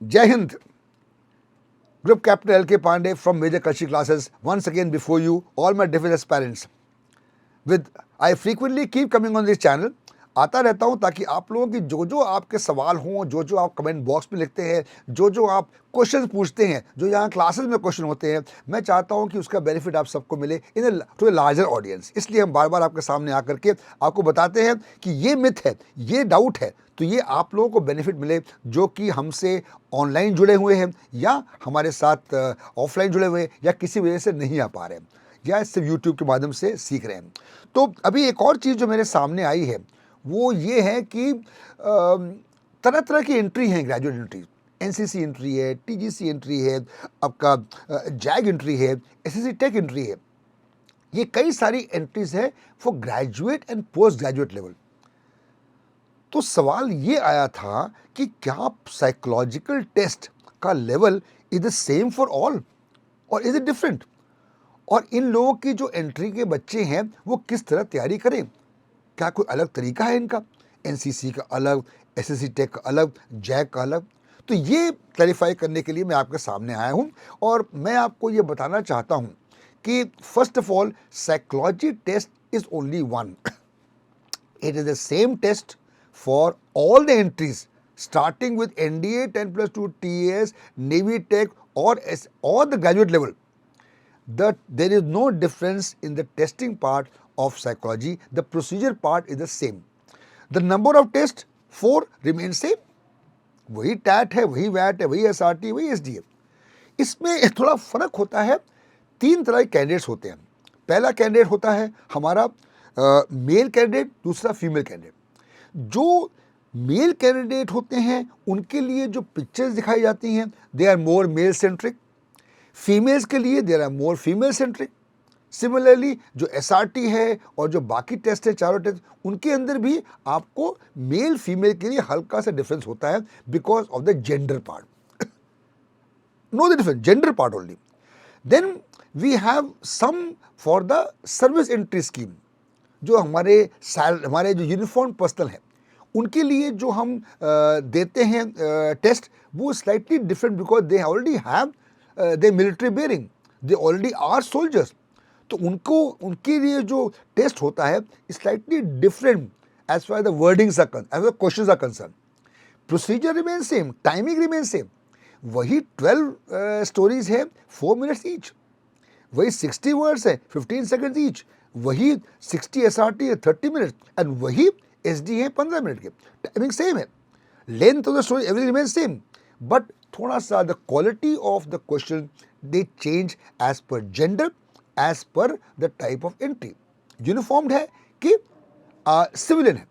Jai Hind. Group Captain L.K. Pandey from Major Kashi classes once again before you, all my defense aspirants. I frequently keep coming on this channel. आता रहता हूँ ताकि आप लोगों की जो आपके सवाल हों, जो आप कमेंट बॉक्स में लिखते हैं, जो आप क्वेश्चन पूछते हैं, जो यहाँ क्लासेस में क्वेश्चन होते हैं, मैं चाहता हूँ कि उसका बेनिफिट आप सबको मिले टू ए लार्जर ऑडियंस। इसलिए हम बार बार आपके सामने आकर के आपको बताते हैं कि ये मिथ है, ये डाउट है, तो ये आप लोगों को बेनिफिट मिले जो कि हमसे ऑनलाइन जुड़े हुए हैं या हमारे साथ ऑफलाइन जुड़े हुए हैं या किसी वजह से नहीं आ पा रहे हैं या सिर्फ यूट्यूब के माध्यम से सीख रहे हैं। तो अभी एक और चीज़ जो मेरे सामने आई है वो ये है कि तरह तरह की एंट्री हैं, ग्रेजुएट एंट्री, एनसीसी एंट्री है, टीजीसी एंट्री है, आपका जैग एंट्री है, एसएससी टेक एंट्री है। ये कई सारी एंट्रीज है for graduate and post graduate level. तो सवाल ये आया था कि क्या साइकोलॉजिकल टेस्ट का level is the same for all और इज इट डिफरेंट, और इन लोगों की जो एंट्री के बच्चे हैं वो किस तरह तैयारी करें, क्या कोई अलग तरीका है इनका, एनसीसी का अलग, एसएससी टेक का अलग, जैक का अलग। तो ये क्लैरिफाई करने के लिए मैं आपके सामने आया हूँ और मैं आपको ये बताना चाहता हूँ कि first of all psychology test is only one. It is the same test for all the entries starting with NDA 10+2 TS, navy tech और the graduate level. There is no difference in the testing part of psychology. The procedure part is the same. The number of tests 4 remains same. वही TET है, वही VAT है, वही SRT, वही SDA. इसमें थोड़ा फर्क होता है. 3 तरह के कैंडिडेट्स होते हैं. पहला कैंडिडेट होता है हमारा मेल कैंडिडेट, दूसरा फीमेल कैंडिडेट. जो मेल कैंडिडेट होते हैं उनके लिए जो पिक्चर्स दिखाई जाती हैं they are more male centric. Females के लिए there are more female centric. Similarly जो एसआरटी है और जो बाकी टेस्ट है, चारों टेस्ट, उनके अंदर भी आपको मेल फीमेल के लिए हल्का सा डिफरेंस होता है because of the gender part. No the difference, gender part only. Then we have some for the service entry scheme. जो हमारे जो यूनिफॉर्म पर्सनल है उनके लिए जो हम देते हैं टेस्ट, वो slightly different because they already have they military bearing, they already are soldiers. तो उनके लिए जो टेस्ट होता है slightly different as far the wordings are concern, as the questions are concern. Procedure remain same, timing remain same. वही 12 stories है 4 minutes each, वही 60 words है 15 सेकेंड ईच, वही 60 एसआरटी है 30 मिनट, एंड वही एसडी है 15 मिनट के. टाइमिंग सेम है, length of the story every remain same, but थोड़ा सा the quality of the question they change as per gender, as per the type of entry. Uniformed है कि civilian है,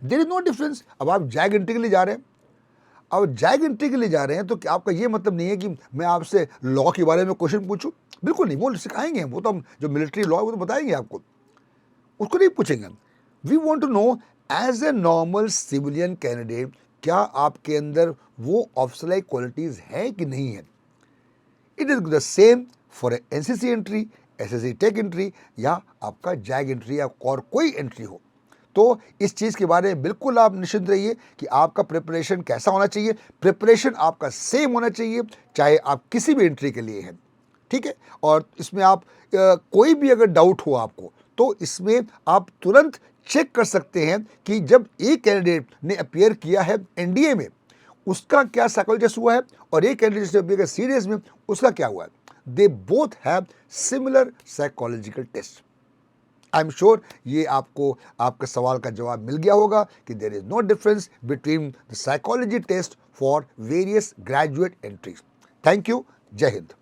there is no difference. अब आप zag entry के लिए जा रहे हैं, अब जैग एंट्री के लिए जा रहे हैं तो क्या आपका ये मतलब नहीं है कि मैं आपसे लॉ के बारे में क्वेश्चन पूछूं? बिल्कुल नहीं, वो सिखाएंगे हम, वो तो हम जो मिलिट्री लॉ है वो तो बताएंगे आपको, उसको नहीं पूछेंगे. We want to know as a normal civilian candidate क्या आपके अंदर वो ऑफिसर लाइक क्वालिटीज है कि नहीं है. It is the same for NCC entry, SSC tech entry या आपका जैग एंट्री या और कोई एंट्री हो. तो इस चीज़ के बारे में बिल्कुल आप निश्चिंत रहिए कि आपका प्रिपरेशन कैसा होना चाहिए. प्रिपरेशन आपका सेम होना चाहिए चाहे आप किसी भी एंट्री के लिए हैं, ठीक है. और इसमें आप कोई भी अगर डाउट हो आपको तो इसमें आप तुरंत चेक कर सकते हैं कि जब एक कैंडिडेट ने अपीयर किया है एनडीए में उसका क्या साइकोलॉजी टेस्ट हुआ है और एक कैंडिडेट ने अपीयर किया सीरियस में उसका क्या हुआ है. They both have similar psychological test. I am sure ये आपको आपके सवाल का जवाब मिल गया होगा कि there is no difference between the psychology test for various graduate entries. Thank you. जय हिंद.